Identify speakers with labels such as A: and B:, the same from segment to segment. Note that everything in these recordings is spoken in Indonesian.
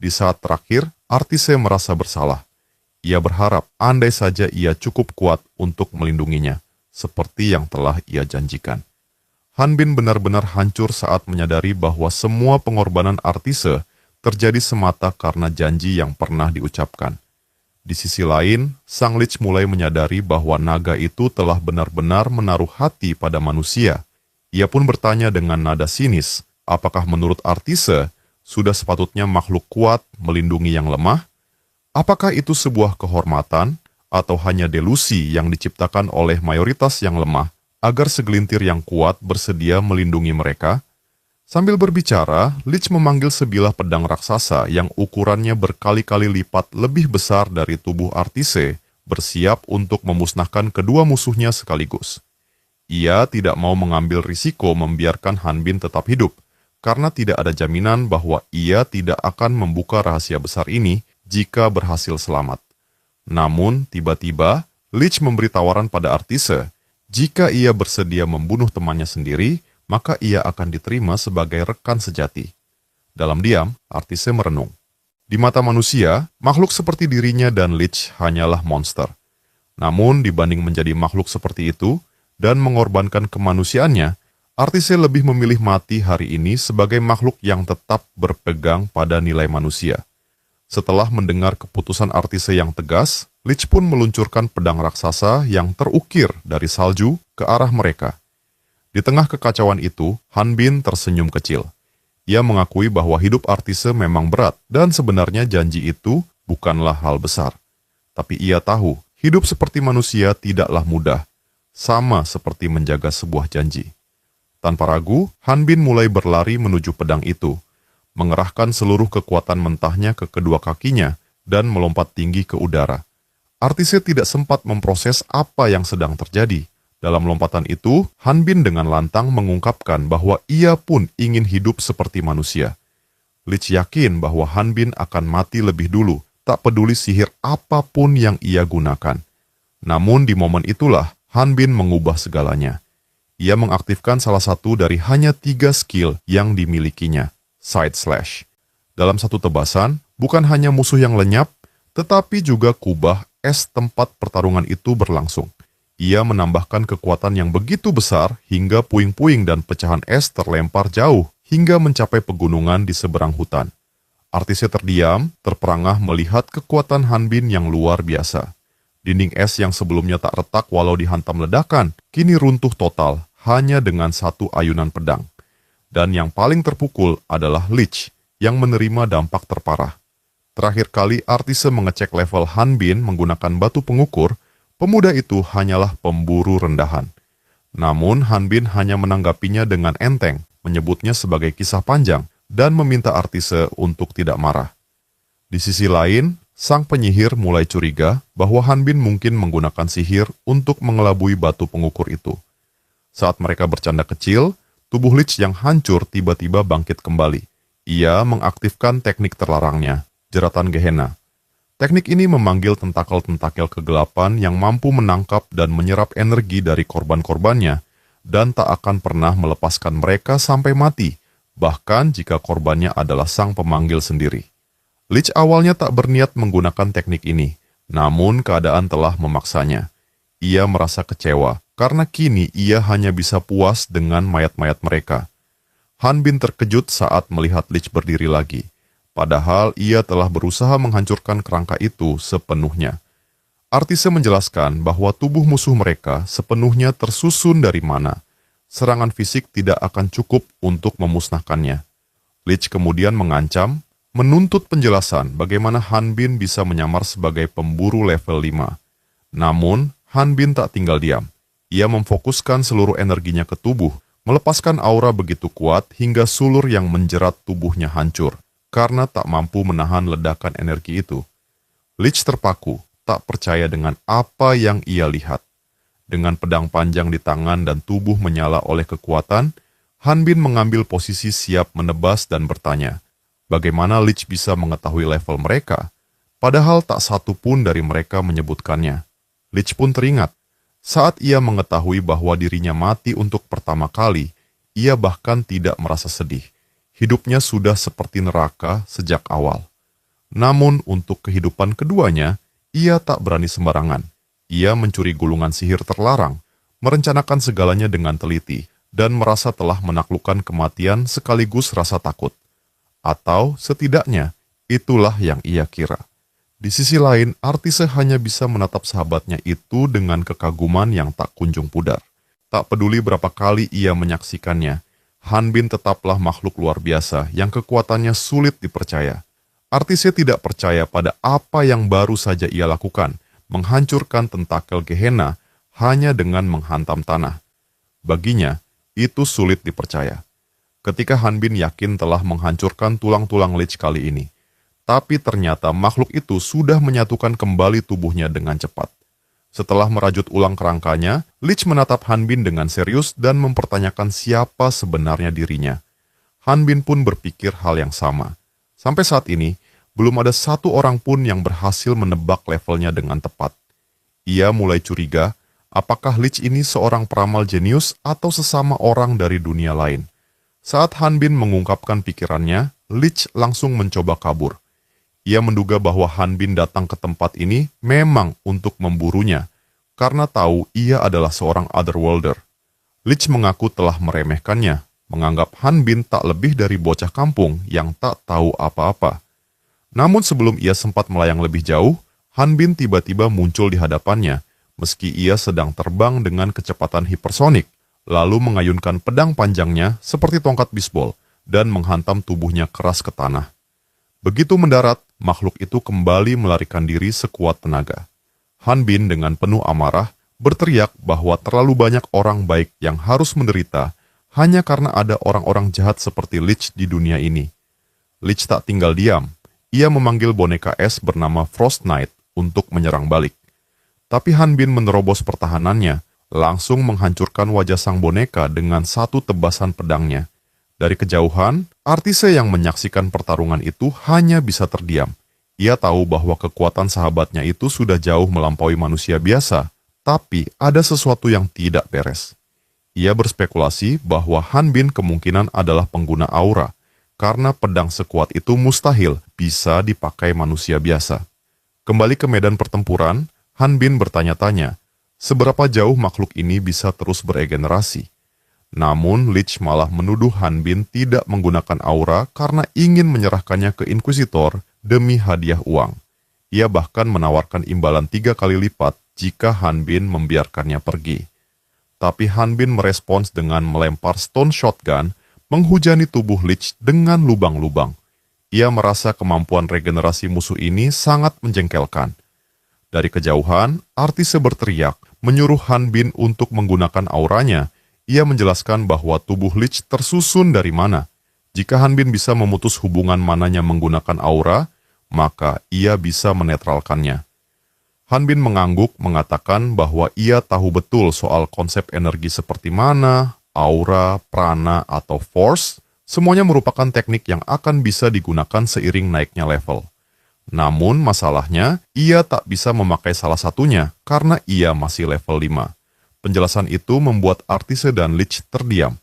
A: Di saat terakhir, Artise merasa bersalah. Ia berharap andai saja ia cukup kuat untuk melindunginya, seperti yang telah ia janjikan. Hanbin benar-benar hancur saat menyadari bahwa semua pengorbanan Artise terjadi semata karena janji yang pernah diucapkan. Di sisi lain, Sang Lich mulai menyadari bahwa naga itu telah benar-benar menaruh hati pada manusia. Ia pun bertanya dengan nada sinis, apakah menurut Artise sudah sepatutnya makhluk kuat melindungi yang lemah? Apakah itu sebuah kehormatan atau hanya delusi yang diciptakan oleh mayoritas yang lemah agar segelintir yang kuat bersedia melindungi mereka? Sambil berbicara, Lich memanggil sebilah pedang raksasa yang ukurannya berkali-kali lipat lebih besar dari tubuh Artise, bersiap untuk memusnahkan kedua musuhnya sekaligus. Ia tidak mau mengambil risiko membiarkan Hanbin tetap hidup, karena tidak ada jaminan bahwa ia tidak akan membuka rahasia besar ini jika berhasil selamat. Namun, tiba-tiba, Lich memberi tawaran pada Artise, jika ia bersedia membunuh temannya sendiri, maka ia akan diterima sebagai rekan sejati. Dalam diam, Artise merenung. Di mata manusia, makhluk seperti dirinya dan Lich hanyalah monster. Namun, dibanding menjadi makhluk seperti itu, dan mengorbankan kemanusiaannya, Artise lebih memilih mati hari ini sebagai makhluk yang tetap berpegang pada nilai manusia. Setelah mendengar keputusan Artise yang tegas, Lich pun meluncurkan pedang raksasa yang terukir dari salju ke arah mereka. Di tengah kekacauan itu, Hanbin tersenyum kecil. Ia mengakui bahwa hidup Artise memang berat dan sebenarnya janji itu bukanlah hal besar. Tapi ia tahu, hidup seperti manusia tidaklah mudah, sama seperti menjaga sebuah janji. Tanpa ragu, Hanbin mulai berlari menuju pedang itu, mengerahkan seluruh kekuatan mentahnya ke kedua kakinya dan melompat tinggi ke udara. Artise tidak sempat memproses apa yang sedang terjadi. Dalam lompatan itu, Hanbin dengan lantang mengungkapkan bahwa ia pun ingin hidup seperti manusia. Lich yakin bahwa Hanbin akan mati lebih dulu, tak peduli sihir apapun yang ia gunakan. Namun di momen itulah, Hanbin mengubah segalanya. Ia mengaktifkan salah satu dari hanya 3 skill yang dimilikinya, Side Slash. Dalam satu tebasan, bukan hanya musuh yang lenyap, tetapi juga kubah es tempat pertarungan itu berlangsung. Ia menambahkan kekuatan yang begitu besar hingga puing-puing dan pecahan es terlempar jauh hingga mencapai pegunungan di seberang hutan. Artise terdiam, terperangah melihat kekuatan Hanbin yang luar biasa. Dinding es yang sebelumnya tak retak walau dihantam ledakan, kini runtuh total hanya dengan satu ayunan pedang. Dan yang paling terpukul adalah Lich yang menerima dampak terparah. Terakhir kali Artise mengecek level Hanbin menggunakan batu pengukur, pemuda itu hanyalah pemburu rendahan. Namun Hanbin hanya menanggapinya dengan enteng, menyebutnya sebagai kisah panjang, dan meminta Artise untuk tidak marah. Di sisi lain, sang penyihir mulai curiga bahwa Hanbin mungkin menggunakan sihir untuk mengelabui batu pengukur itu. Saat mereka bercanda kecil, tubuh Lich yang hancur tiba-tiba bangkit kembali. Ia mengaktifkan teknik terlarangnya, jeratan Gehenna. Teknik ini memanggil tentakel-tentakel kegelapan yang mampu menangkap dan menyerap energi dari korban-korbannya, dan tak akan pernah melepaskan mereka sampai mati, bahkan jika korbannya adalah sang pemanggil sendiri. Lich awalnya tak berniat menggunakan teknik ini, namun keadaan telah memaksanya. Ia merasa kecewa, karena kini ia hanya bisa puas dengan mayat-mayat mereka. Hanbin terkejut saat melihat Lich berdiri lagi. Padahal ia telah berusaha menghancurkan kerangka itu sepenuhnya. Artise menjelaskan bahwa tubuh musuh mereka sepenuhnya tersusun dari mana. Serangan fisik tidak akan cukup untuk memusnahkannya. Lich kemudian mengancam, menuntut penjelasan bagaimana Hanbin bisa menyamar sebagai pemburu level 5. Namun, Hanbin tak tinggal diam. Ia memfokuskan seluruh energinya ke tubuh, melepaskan aura begitu kuat hingga sulur yang menjerat tubuhnya hancur, karena tak mampu menahan ledakan energi itu. Lich terpaku, tak percaya dengan apa yang ia lihat. Dengan pedang panjang di tangan dan tubuh menyala oleh kekuatan, Hanbin mengambil posisi siap menebas dan bertanya, bagaimana Lich bisa mengetahui level mereka? Padahal tak satu pun dari mereka menyebutkannya. Lich pun teringat, saat ia mengetahui bahwa dirinya mati untuk pertama kali, ia bahkan tidak merasa sedih. Hidupnya sudah seperti neraka sejak awal. Namun untuk kehidupan keduanya, ia tak berani sembarangan. Ia mencuri gulungan sihir terlarang, merencanakan segalanya dengan teliti, dan merasa telah menaklukkan kematian sekaligus rasa takut. Atau setidaknya, itulah yang ia kira. Di sisi lain, Artise hanya bisa menatap sahabatnya itu dengan kekaguman yang tak kunjung pudar. Tak peduli berapa kali ia menyaksikannya, Hanbin tetaplah makhluk luar biasa yang kekuatannya sulit dipercaya. Artise tidak percaya pada apa yang baru saja ia lakukan, menghancurkan tentakel Gehenna hanya dengan menghantam tanah. Baginya, itu sulit dipercaya. Ketika Hanbin yakin telah menghancurkan tulang-tulang Lich kali ini, tapi ternyata makhluk itu sudah menyatukan kembali tubuhnya dengan cepat. Setelah merajut ulang kerangkanya, Lich menatap Hanbin dengan serius dan mempertanyakan siapa sebenarnya dirinya. Hanbin pun berpikir hal yang sama. Sampai saat ini, belum ada satu orang pun yang berhasil menebak levelnya dengan tepat. Ia mulai curiga, apakah Lich ini seorang peramal jenius atau sesama orang dari dunia lain. Saat Hanbin mengungkapkan pikirannya, Lich langsung mencoba kabur. Ia menduga bahwa Hanbin datang ke tempat ini memang untuk memburunya, karena tahu ia adalah seorang Otherworlder. Lich mengaku telah meremehkannya, menganggap Hanbin tak lebih dari bocah kampung yang tak tahu apa-apa. Namun sebelum ia sempat melayang lebih jauh, Hanbin tiba-tiba muncul di hadapannya, meski ia sedang terbang dengan kecepatan hipersonik, lalu mengayunkan pedang panjangnya seperti tongkat bisbol dan menghantam tubuhnya keras ke tanah. Begitu mendarat, makhluk itu kembali melarikan diri sekuat tenaga. Hanbin dengan penuh amarah berteriak bahwa terlalu banyak orang baik yang harus menderita hanya karena ada orang-orang jahat seperti Lich di dunia ini. Lich tak tinggal diam. Ia memanggil boneka es bernama Frost Knight untuk menyerang balik. Tapi Hanbin menerobos pertahanannya, langsung menghancurkan wajah sang boneka dengan satu tebasan pedangnya. Dari kejauhan, Artise yang menyaksikan pertarungan itu hanya bisa terdiam. Ia tahu bahwa kekuatan sahabatnya itu sudah jauh melampaui manusia biasa, tapi ada sesuatu yang tidak beres. Ia berspekulasi bahwa Hanbin kemungkinan adalah pengguna aura, karena pedang sekuat itu mustahil bisa dipakai manusia biasa. Kembali ke medan pertempuran, Hanbin bertanya-tanya, seberapa jauh makhluk ini bisa terus beregenerasi. Namun, Lich malah menuduh Hanbin tidak menggunakan aura karena ingin menyerahkannya ke Inquisitor demi hadiah uang. Ia bahkan menawarkan imbalan 3 kali lipat jika Hanbin membiarkannya pergi. Tapi Hanbin merespons dengan melempar stone shotgun, menghujani tubuh Lich dengan lubang-lubang. Ia merasa kemampuan regenerasi musuh ini sangat menjengkelkan. Dari kejauhan, Artise berteriak, menyuruh Hanbin untuk menggunakan auranya. Ia menjelaskan bahwa tubuh Lich tersusun dari mana. Jika Hanbin bisa memutus hubungan mananya menggunakan aura, maka ia bisa menetralkannya. Hanbin mengangguk mengatakan bahwa ia tahu betul soal konsep energi seperti mana, aura, prana, atau force, semuanya merupakan teknik yang akan bisa digunakan seiring naiknya level. Namun masalahnya, ia tak bisa memakai salah satunya karena ia masih level 5. Penjelasan itu membuat Artise dan Lich terdiam.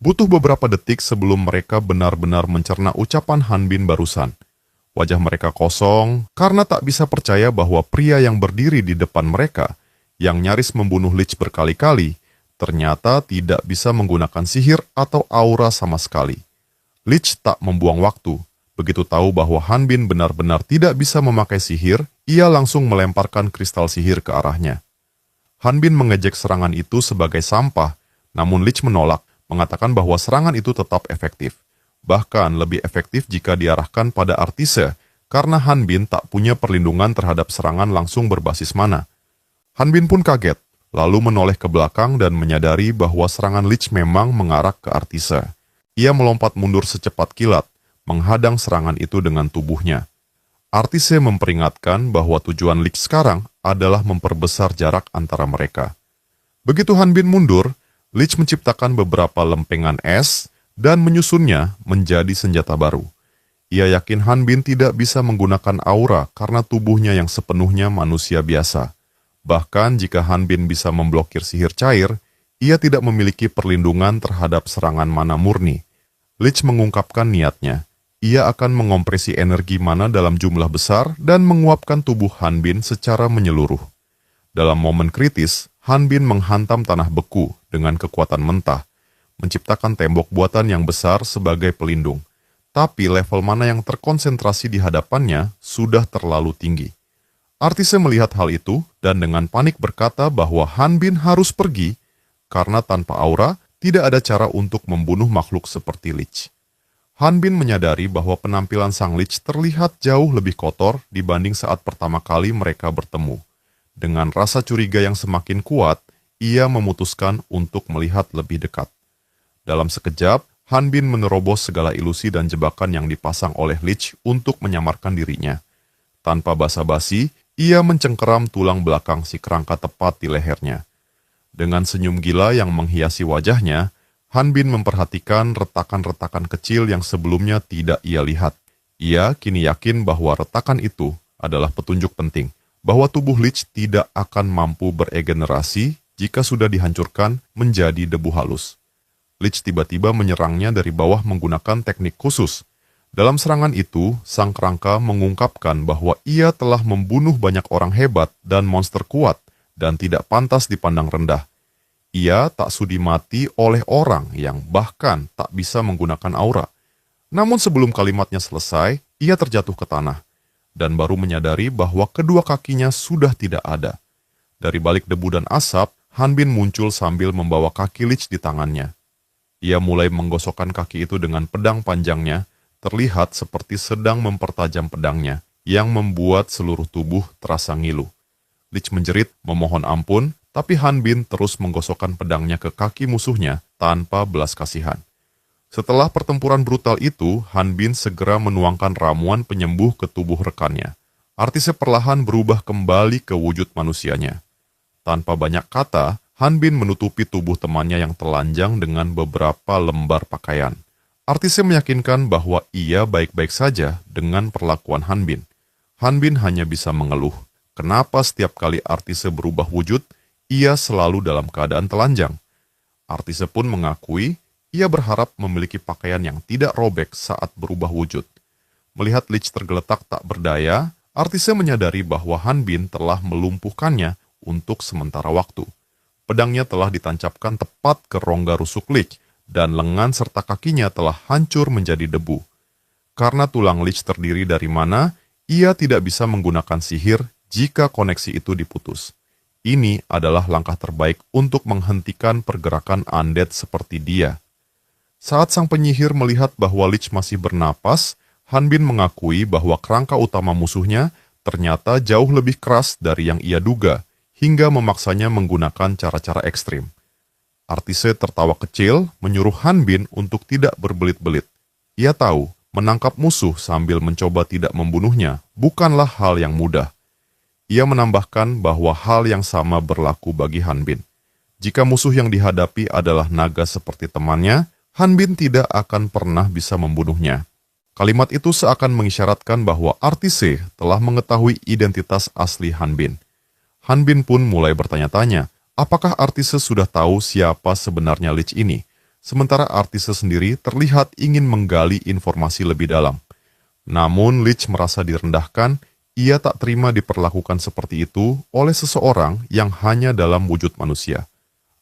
A: Butuh beberapa detik sebelum mereka benar-benar mencerna ucapan Hanbin barusan. Wajah mereka kosong karena tak bisa percaya bahwa pria yang berdiri di depan mereka, yang nyaris membunuh Lich berkali-kali, ternyata tidak bisa menggunakan sihir atau aura sama sekali. Lich tak membuang waktu. Begitu tahu bahwa Hanbin benar-benar tidak bisa memakai sihir, ia langsung melemparkan kristal sihir ke arahnya. Hanbin mengejek serangan itu sebagai sampah, namun Lich menolak, mengatakan bahwa serangan itu tetap efektif. Bahkan lebih efektif jika diarahkan pada Artise, karena Hanbin tak punya perlindungan terhadap serangan langsung berbasis mana. Hanbin pun kaget, lalu menoleh ke belakang dan menyadari bahwa serangan Lich memang mengarah ke Artise. Ia melompat mundur secepat kilat, menghadang serangan itu dengan tubuhnya. Artise memperingatkan bahwa tujuan Lich sekarang adalah memperbesar jarak antara mereka. Begitu Hanbin mundur, Lich menciptakan beberapa lempengan es dan menyusunnya menjadi senjata baru. Ia yakin Hanbin tidak bisa menggunakan aura karena tubuhnya yang sepenuhnya manusia biasa. Bahkan jika Hanbin bisa memblokir sihir cair, ia tidak memiliki perlindungan terhadap serangan mana murni. Lich mengungkapkan niatnya. ia akan mengompresi energi mana dalam jumlah besar dan menguapkan tubuh Han Bin secara menyeluruh. Dalam momen kritis, Han Bin menghantam tanah beku dengan kekuatan mentah, menciptakan tembok buatan yang besar sebagai pelindung. Tapi level mana yang terkonsentrasi di hadapannya sudah terlalu tinggi. Artise melihat hal itu dan dengan panik berkata bahwa Han Bin harus pergi karena tanpa aura tidak ada cara untuk membunuh makhluk seperti Lich. Han Bin menyadari bahwa penampilan sang Lich terlihat jauh lebih kotor dibanding saat pertama kali mereka bertemu. Dengan rasa curiga yang semakin kuat, ia memutuskan untuk melihat lebih dekat. Dalam sekejap, Han Bin menerobos segala ilusi dan jebakan yang dipasang oleh Lich untuk menyamarkan dirinya. Tanpa basa-basi, ia mencengkeram tulang belakang si kerangka tepat di lehernya. Dengan senyum gila yang menghiasi wajahnya, Han Bin memperhatikan retakan-retakan kecil yang sebelumnya tidak ia lihat. Ia kini yakin bahwa retakan itu adalah petunjuk penting, bahwa tubuh Lich tidak akan mampu beregenerasi jika sudah dihancurkan menjadi debu halus. Lich tiba-tiba menyerangnya dari bawah menggunakan teknik khusus. Dalam serangan itu, sang kerangka mengungkapkan bahwa ia telah membunuh banyak orang hebat dan monster kuat dan tidak pantas dipandang rendah. Ia tak sudi mati oleh orang yang bahkan tak bisa menggunakan aura. Namun sebelum kalimatnya selesai, ia terjatuh ke tanah dan baru menyadari bahwa kedua kakinya sudah tidak ada. Dari balik debu dan asap, Han Bin muncul sambil membawa kaki Lich di tangannya. Ia mulai menggosokkan kaki itu dengan pedang panjangnya, terlihat seperti sedang mempertajam pedangnya, yang membuat seluruh tubuh terasa ngilu. Lich menjerit memohon ampun, tapi Han Bin terus menggosokkan pedangnya ke kaki musuhnya tanpa belas kasihan. Setelah pertempuran brutal itu, Han Bin segera menuangkan ramuan penyembuh ke tubuh rekannya. Artise perlahan berubah kembali ke wujud manusianya. Tanpa banyak kata, Han Bin menutupi tubuh temannya yang telanjang dengan beberapa lembar pakaian. Artise meyakinkan bahwa ia baik-baik saja dengan perlakuan Han Bin. Han Bin hanya bisa mengeluh. Kenapa setiap kali Artise berubah wujud, ia selalu dalam keadaan telanjang? Artise pun mengakui ia berharap memiliki pakaian yang tidak robek saat berubah wujud. Melihat Lich tergeletak tak berdaya, Artise menyadari bahwa Han Bin telah melumpuhkannya untuk sementara waktu. Pedangnya telah ditancapkan tepat ke rongga rusuk Lich, dan lengan serta kakinya telah hancur menjadi debu. Karena tulang Lich terdiri dari mana, ia tidak bisa menggunakan sihir jika koneksi itu diputus. Ini adalah langkah terbaik untuk menghentikan pergerakan undead seperti dia. Saat sang penyihir melihat bahwa Lich masih bernapas, Han Bin mengakui bahwa kerangka utama musuhnya ternyata jauh lebih keras dari yang ia duga, hingga memaksanya menggunakan cara-cara ekstrim. Artise tertawa kecil menyuruh Han Bin untuk tidak berbelit-belit. Ia tahu, menangkap musuh sambil mencoba tidak membunuhnya bukanlah hal yang mudah. Ia menambahkan bahwa hal yang sama berlaku bagi Han Bin. Jika musuh yang dihadapi adalah naga seperti temannya, Han Bin tidak akan pernah bisa membunuhnya. Kalimat itu seakan mengisyaratkan bahwa Artise telah mengetahui identitas asli Han Bin. Han Bin pun mulai bertanya-tanya, apakah Artise sudah tahu siapa sebenarnya Lich ini? Sementara Artise sendiri terlihat ingin menggali informasi lebih dalam. Namun Lich merasa direndahkan. Ia tak terima diperlakukan seperti itu oleh seseorang yang hanya dalam wujud manusia.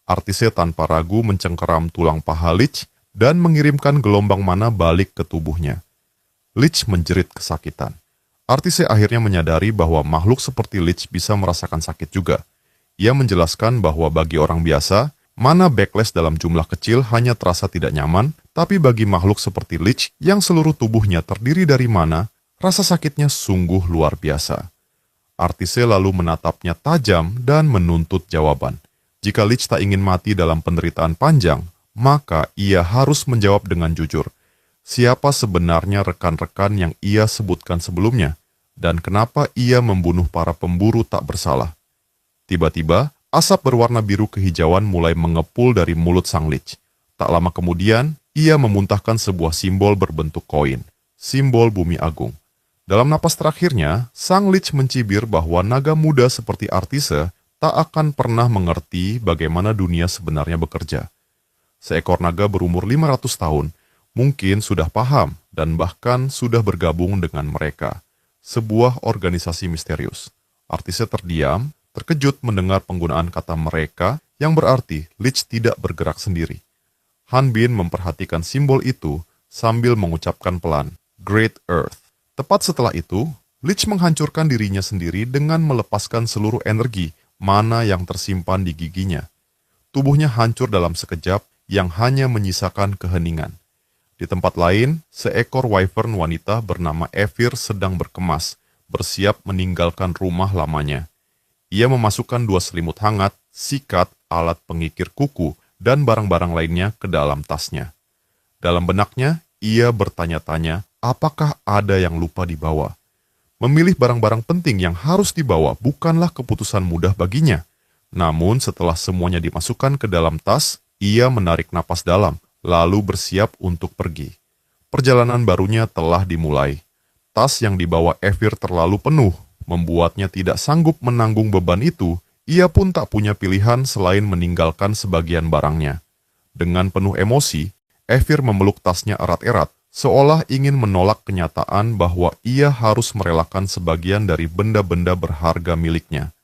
A: Artise tanpa ragu mencengkeram tulang paha Lich dan mengirimkan gelombang mana balik ke tubuhnya. Lich menjerit kesakitan. Artise akhirnya menyadari bahwa makhluk seperti Lich bisa merasakan sakit juga. Ia menjelaskan bahwa bagi orang biasa, mana backlash dalam jumlah kecil hanya terasa tidak nyaman, tapi bagi makhluk seperti Lich yang seluruh tubuhnya terdiri dari mana, rasa sakitnya sungguh luar biasa. Artise lalu menatapnya tajam dan menuntut jawaban. Jika Lich tak ingin mati dalam penderitaan panjang, maka ia harus menjawab dengan jujur. Siapa sebenarnya rekan-rekan yang ia sebutkan sebelumnya, dan kenapa ia membunuh para pemburu tak bersalah? Tiba-tiba, asap berwarna biru kehijauan mulai mengepul dari mulut sang Lich. Tak lama kemudian, ia memuntahkan sebuah simbol berbentuk koin, simbol bumi agung. Dalam napas terakhirnya, sang Lich mencibir bahwa naga muda seperti Artise tak akan pernah mengerti bagaimana dunia sebenarnya bekerja. Seekor naga berumur 500 tahun, mungkin sudah paham dan bahkan sudah bergabung dengan mereka, sebuah organisasi misterius. Artisnya terdiam, terkejut mendengar penggunaan kata mereka yang berarti Lich tidak bergerak sendiri. Han Bin memperhatikan simbol itu sambil mengucapkan pelan, Great Earth. Tepat setelah itu, Lich menghancurkan dirinya sendiri dengan melepaskan seluruh energi mana yang tersimpan di giginya. Tubuhnya hancur dalam sekejap yang hanya menyisakan keheningan. Di tempat lain, seekor wyvern wanita bernama Evir sedang berkemas, bersiap meninggalkan rumah lamanya. Ia memasukkan 2 selimut hangat, sikat, alat pengikir kuku, dan barang-barang lainnya ke dalam tasnya. Dalam benaknya, ia bertanya-tanya apakah ada yang lupa dibawa. Memilih barang-barang penting yang harus dibawa bukanlah keputusan mudah baginya. Namun setelah semuanya dimasukkan ke dalam tas, ia menarik napas dalam, lalu bersiap untuk pergi. Perjalanan barunya telah dimulai. Tas yang dibawa Evir terlalu penuh, membuatnya tidak sanggup menanggung beban itu. Ia pun tak punya pilihan selain meninggalkan sebagian barangnya. Dengan penuh emosi, Evir memeluk tasnya erat-erat, seolah ingin menolak kenyataan bahwa ia harus merelakan sebagian dari benda-benda berharga miliknya.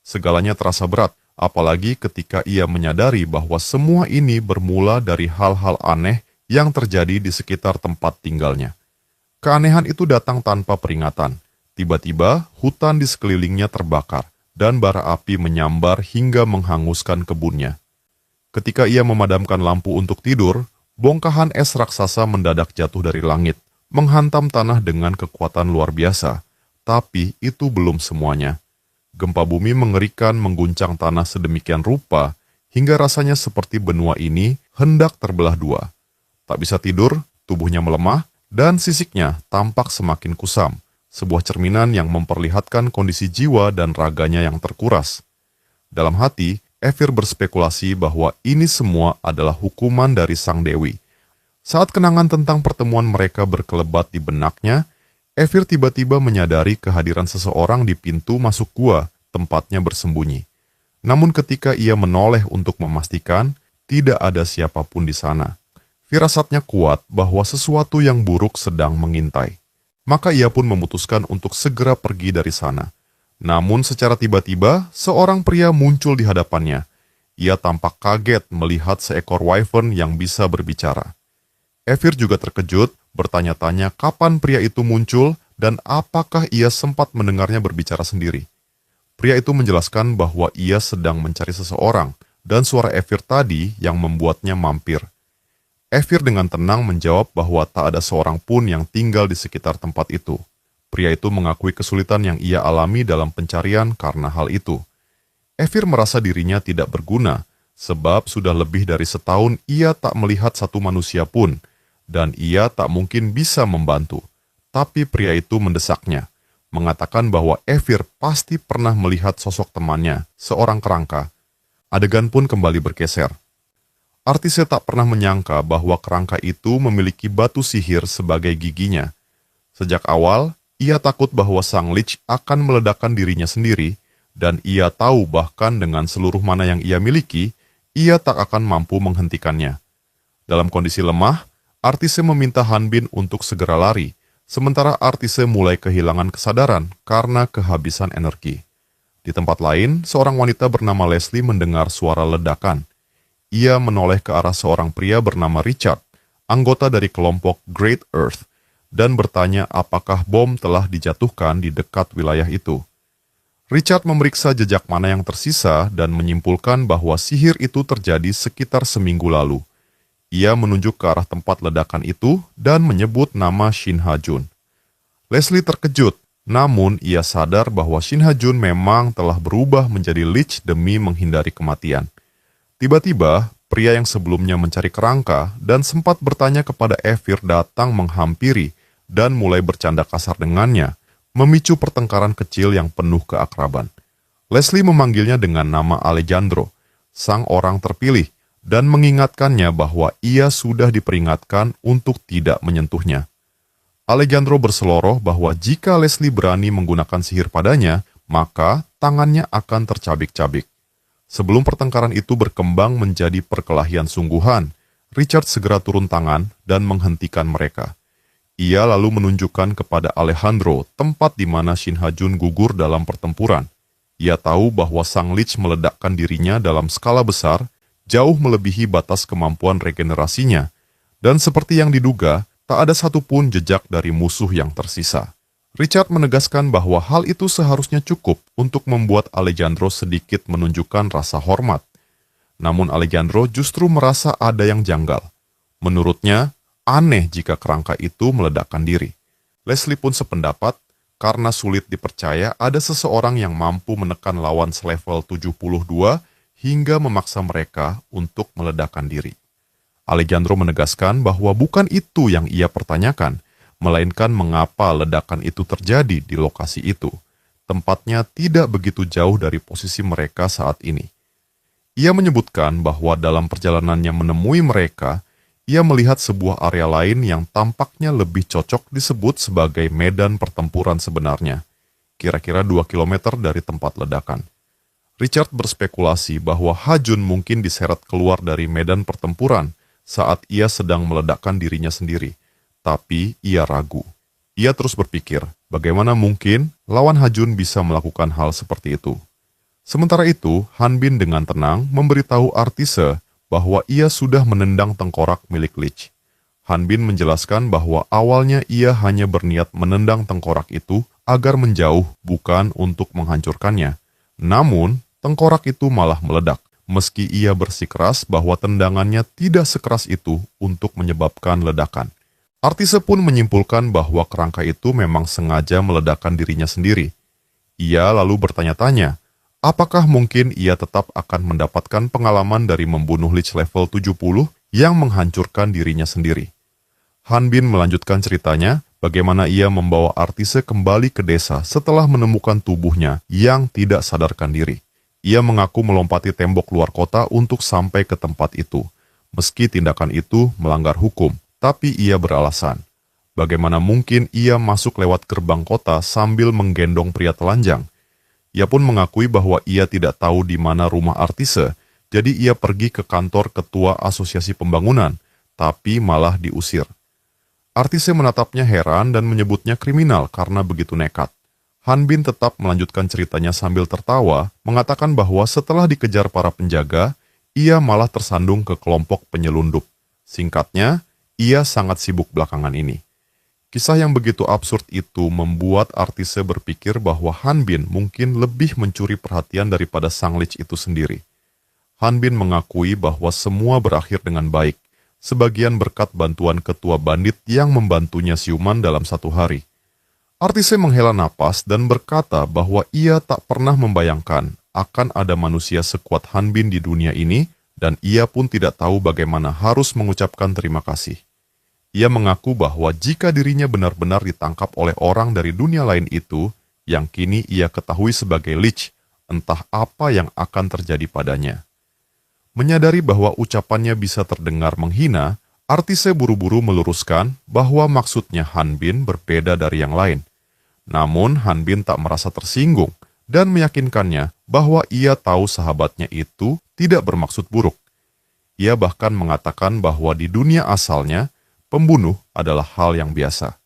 A: Segalanya terasa berat, apalagi ketika ia menyadari bahwa semua ini bermula dari hal-hal aneh yang terjadi di sekitar tempat tinggalnya. Keanehan itu datang tanpa peringatan. Tiba-tiba, hutan di sekelilingnya terbakar, dan bara api menyambar hingga menghanguskan kebunnya. Ketika ia memadamkan lampu untuk tidur, bongkahan es raksasa mendadak jatuh dari langit, menghantam tanah dengan kekuatan luar biasa. Tapi itu belum semuanya. Gempa bumi mengerikan mengguncang tanah sedemikian rupa, hingga rasanya seperti benua ini hendak terbelah 2. Tak bisa tidur, tubuhnya melemah, dan sisiknya tampak semakin kusam. Sebuah cerminan yang memperlihatkan kondisi jiwa dan raganya yang terkuras. Dalam hati, Evir berspekulasi bahwa ini semua adalah hukuman dari Sang Dewi. Saat kenangan tentang pertemuan mereka berkelebat di benaknya, Evir tiba-tiba menyadari kehadiran seseorang di pintu masuk gua, tempatnya bersembunyi. Namun ketika ia menoleh untuk memastikan, tidak ada siapapun di sana. Firasatnya kuat bahwa sesuatu yang buruk sedang mengintai. Maka ia pun memutuskan untuk segera pergi dari sana. Namun secara tiba-tiba, seorang pria muncul di hadapannya. Ia tampak kaget melihat seekor wyvern yang bisa berbicara. Evir juga terkejut, bertanya-tanya kapan pria itu muncul dan apakah ia sempat mendengarnya berbicara sendiri. Pria itu menjelaskan bahwa ia sedang mencari seseorang dan suara Evir tadi yang membuatnya mampir. Evir dengan tenang menjawab bahwa tak ada seorang pun yang tinggal di sekitar tempat itu. Pria itu mengakui kesulitan yang ia alami dalam pencarian karena hal itu. Evir merasa dirinya tidak berguna, sebab sudah lebih dari setahun ia tak melihat satu manusia pun, dan ia tak mungkin bisa membantu. Tapi pria itu mendesaknya, mengatakan bahwa Evir pasti pernah melihat sosok temannya, seorang kerangka. Adegan pun kembali bergeser. Artisnya tak pernah menyangka bahwa kerangka itu memiliki batu sihir sebagai giginya. Sejak awal, ia takut bahwa Sang Lich akan meledakkan dirinya sendiri, dan ia tahu bahkan dengan seluruh mana yang ia miliki, ia tak akan mampu menghentikannya. Dalam kondisi lemah, Artisnya meminta Han Bin untuk segera lari, sementara Artisnya mulai kehilangan kesadaran karena kehabisan energi. Di tempat lain, seorang wanita bernama Leslie mendengar suara ledakan. Ia menoleh ke arah seorang pria bernama Richard, anggota dari kelompok Great Earth, dan bertanya apakah bom telah dijatuhkan di dekat wilayah itu. Richard memeriksa jejak mana yang tersisa dan menyimpulkan bahwa sihir itu terjadi sekitar seminggu lalu. Ia menunjuk ke arah tempat ledakan itu dan menyebut nama Shin Ha-jun. Leslie terkejut, namun ia sadar bahwa Shin Ha-jun memang telah berubah menjadi Lich demi menghindari kematian. Tiba-tiba, pria yang sebelumnya mencari kerangka dan sempat bertanya kepada Evir datang menghampiri dan mulai bercanda kasar dengannya, memicu pertengkaran kecil yang penuh keakraban. Leslie memanggilnya dengan nama Alejandro, sang orang terpilih, dan mengingatkannya bahwa ia sudah diperingatkan untuk tidak menyentuhnya. Alejandro berseloroh bahwa jika Leslie berani menggunakan sihir padanya, maka tangannya akan tercabik-cabik. Sebelum pertengkaran itu berkembang menjadi perkelahian sungguhan, Richard segera turun tangan dan menghentikan mereka. Ia lalu menunjukkan kepada Alejandro tempat di mana Shinhajun gugur dalam pertempuran. Ia tahu bahwa Sang Lich meledakkan dirinya dalam skala besar, jauh melebihi batas kemampuan regenerasinya, dan seperti yang diduga, tak ada satupun jejak dari musuh yang tersisa. Richard menegaskan bahwa hal itu seharusnya cukup untuk membuat Alejandro sedikit menunjukkan rasa hormat. Namun Alejandro justru merasa ada yang janggal. Menurutnya, aneh jika kerangka itu meledakkan diri. Leslie pun sependapat, karena sulit dipercaya ada seseorang yang mampu menekan lawan selevel 72 hingga memaksa mereka untuk meledakkan diri. Alejandro menegaskan bahwa bukan itu yang ia pertanyakan, melainkan mengapa ledakan itu terjadi di lokasi itu. Tempatnya tidak begitu jauh dari posisi mereka saat ini. Ia menyebutkan bahwa dalam perjalanannya menemui mereka, ia melihat sebuah area lain yang tampaknya lebih cocok disebut sebagai medan pertempuran sebenarnya, kira-kira 2 kilometer dari tempat ledakan. Richard berspekulasi bahwa Hajun mungkin diseret keluar dari medan pertempuran saat ia sedang meledakkan dirinya sendiri, tapi ia ragu. Ia terus berpikir, bagaimana mungkin lawan Hajun bisa melakukan hal seperti itu. Sementara itu, Han Bin dengan tenang memberitahu Artise bahwa ia sudah menendang tengkorak milik Lich. Han Bin menjelaskan bahwa awalnya ia hanya berniat menendang tengkorak itu agar menjauh, bukan untuk menghancurkannya. Namun, tengkorak itu malah meledak, meski ia bersikeras bahwa tendangannya tidak sekeras itu untuk menyebabkan ledakan. Artise pun menyimpulkan bahwa kerangka itu memang sengaja meledakkan dirinya sendiri. Ia lalu bertanya-tanya, apakah mungkin ia tetap akan mendapatkan pengalaman dari membunuh Lich level 70 yang menghancurkan dirinya sendiri? Han Bin melanjutkan ceritanya bagaimana ia membawa Artise kembali ke desa setelah menemukan tubuhnya yang tidak sadarkan diri. Ia mengaku melompati tembok luar kota untuk sampai ke tempat itu. Meski tindakan itu melanggar hukum, tapi ia beralasan. Bagaimana mungkin ia masuk lewat gerbang kota sambil menggendong pria telanjang? Ia pun mengakui bahwa ia tidak tahu di mana rumah Artise, jadi ia pergi ke kantor ketua asosiasi pembangunan, tapi malah diusir. Artise menatapnya heran dan menyebutnya kriminal karena begitu nekat. Han Bin tetap melanjutkan ceritanya sambil tertawa, mengatakan bahwa setelah dikejar para penjaga, ia malah tersandung ke kelompok penyelundup. Singkatnya, ia sangat sibuk belakangan ini. Kisah yang begitu absurd itu membuat Artise berpikir bahwa Han Bin mungkin lebih mencuri perhatian daripada Sang Lich itu sendiri. Han Bin mengakui bahwa semua berakhir dengan baik, sebagian berkat bantuan ketua bandit yang membantunya siuman dalam 1 hari. Artise menghela napas dan berkata bahwa ia tak pernah membayangkan akan ada manusia sekuat Han Bin di dunia ini, dan ia pun tidak tahu bagaimana harus mengucapkan terima kasih. Ia mengaku bahwa jika dirinya benar-benar ditangkap oleh orang dari dunia lain itu, yang kini ia ketahui sebagai Lich, entah apa yang akan terjadi padanya. Menyadari bahwa ucapannya bisa terdengar menghina, Artise buru-buru meluruskan bahwa maksudnya Han Bin berbeda dari yang lain. Namun Han Bin tak merasa tersinggung dan meyakinkannya bahwa ia tahu sahabatnya itu tidak bermaksud buruk. Ia bahkan mengatakan bahwa di dunia asalnya, pembunuh adalah hal yang biasa.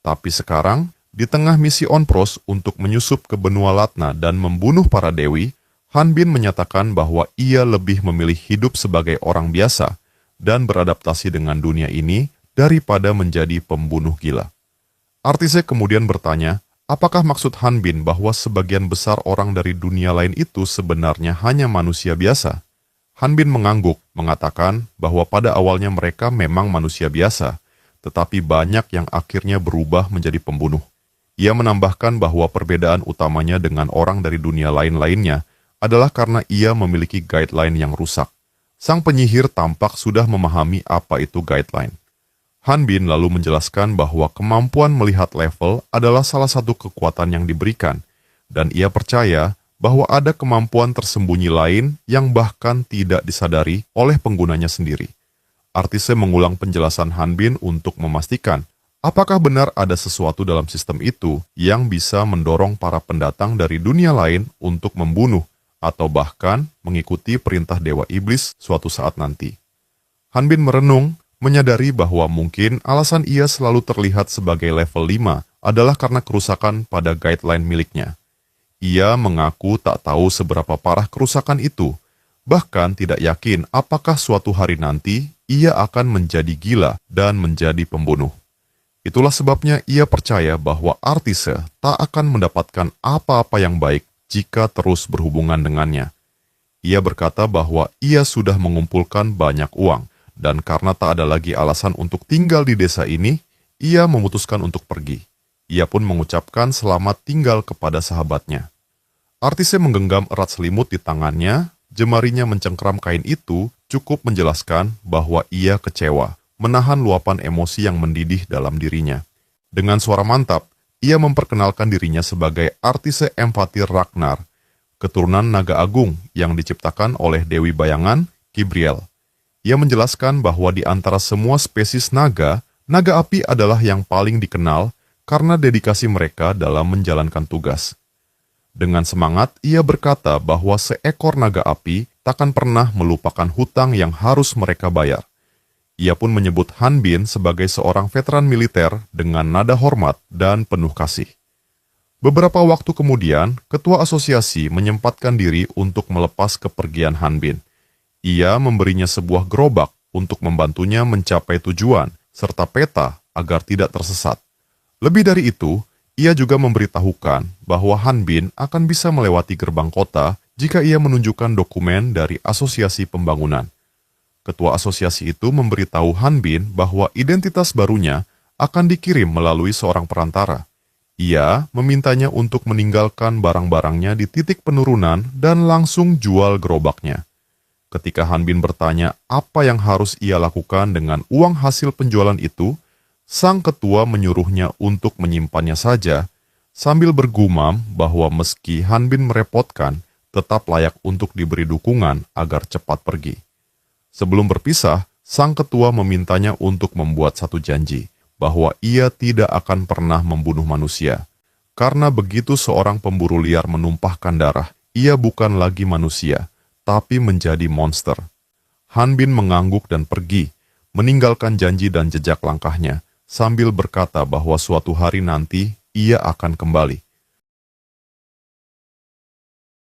A: Tapi sekarang, di tengah misi Onpros untuk menyusup ke benua Latna dan membunuh para dewi, Han Bin menyatakan bahwa ia lebih memilih hidup sebagai orang biasa dan beradaptasi dengan dunia ini daripada menjadi pembunuh gila. Artise kemudian bertanya, apakah maksud Han Bin bahwa sebagian besar orang dari dunia lain itu sebenarnya hanya manusia biasa? Han Bin mengangguk, mengatakan bahwa pada awalnya mereka memang manusia biasa, tetapi banyak yang akhirnya berubah menjadi pembunuh. Ia menambahkan bahwa perbedaan utamanya dengan orang dari dunia lain-lainnya adalah karena ia memiliki guideline yang rusak. Sang penyihir tampak sudah memahami apa itu guideline. Han Bin lalu menjelaskan bahwa kemampuan melihat level adalah salah satu kekuatan yang diberikan, dan ia percaya bahwa ada kemampuan tersembunyi lain yang bahkan tidak disadari oleh penggunanya sendiri. Artise mengulang penjelasan Han Bin untuk memastikan apakah benar ada sesuatu dalam sistem itu yang bisa mendorong para pendatang dari dunia lain untuk membunuh atau bahkan mengikuti perintah Dewa Iblis suatu saat nanti. Han Bin merenung, menyadari bahwa mungkin alasan ia selalu terlihat sebagai level 5 adalah karena kerusakan pada guideline miliknya. Ia mengaku tak tahu seberapa parah kerusakan itu, bahkan tidak yakin apakah suatu hari nanti ia akan menjadi gila dan menjadi pembunuh. Itulah sebabnya ia percaya bahwa Artise tak akan mendapatkan apa-apa yang baik jika terus berhubungan dengannya. Ia berkata bahwa ia sudah mengumpulkan banyak uang, dan karena tak ada lagi alasan untuk tinggal di desa ini, ia memutuskan untuk pergi. Ia pun mengucapkan selamat tinggal kepada sahabatnya. Artise menggenggam erat selimut di tangannya, jemarinya mencengkram kain itu cukup menjelaskan bahwa ia kecewa, menahan luapan emosi yang mendidih dalam dirinya. Dengan suara mantap, ia memperkenalkan dirinya sebagai Artise Empati Ragnar, keturunan naga agung yang diciptakan oleh Dewi Bayangan, Kibriel. Ia menjelaskan bahwa di antara semua spesies naga, naga api adalah yang paling dikenal karena dedikasi mereka dalam menjalankan tugas. Dengan semangat, ia berkata bahwa seekor naga api takkan pernah melupakan hutang yang harus mereka bayar. Ia pun menyebut Han Bin sebagai seorang veteran militer dengan nada hormat dan penuh kasih. Beberapa waktu kemudian, ketua asosiasi menyempatkan diri untuk melepas kepergian Han Bin. Ia memberinya sebuah gerobak untuk membantunya mencapai tujuan, serta peta agar tidak tersesat. Lebih dari itu, ia juga memberitahukan bahwa Han Bin akan bisa melewati gerbang kota jika ia menunjukkan dokumen dari asosiasi pembangunan. Ketua asosiasi itu memberitahu Han Bin bahwa identitas barunya akan dikirim melalui seorang perantara. Ia memintanya untuk meninggalkan barang-barangnya di titik penurunan dan langsung jual gerobaknya. Ketika Han Bin bertanya apa yang harus ia lakukan dengan uang hasil penjualan itu, sang ketua menyuruhnya untuk menyimpannya saja, sambil bergumam bahwa meski Han Bin merepotkan, tetap layak untuk diberi dukungan agar cepat pergi. Sebelum berpisah, sang ketua memintanya untuk membuat satu janji, bahwa ia tidak akan pernah membunuh manusia. Karena begitu seorang pemburu liar menumpahkan darah, ia bukan lagi manusia, tapi menjadi monster. Han Bin mengangguk dan pergi, meninggalkan janji dan jejak langkahnya, sambil berkata bahwa suatu hari nanti ia akan kembali.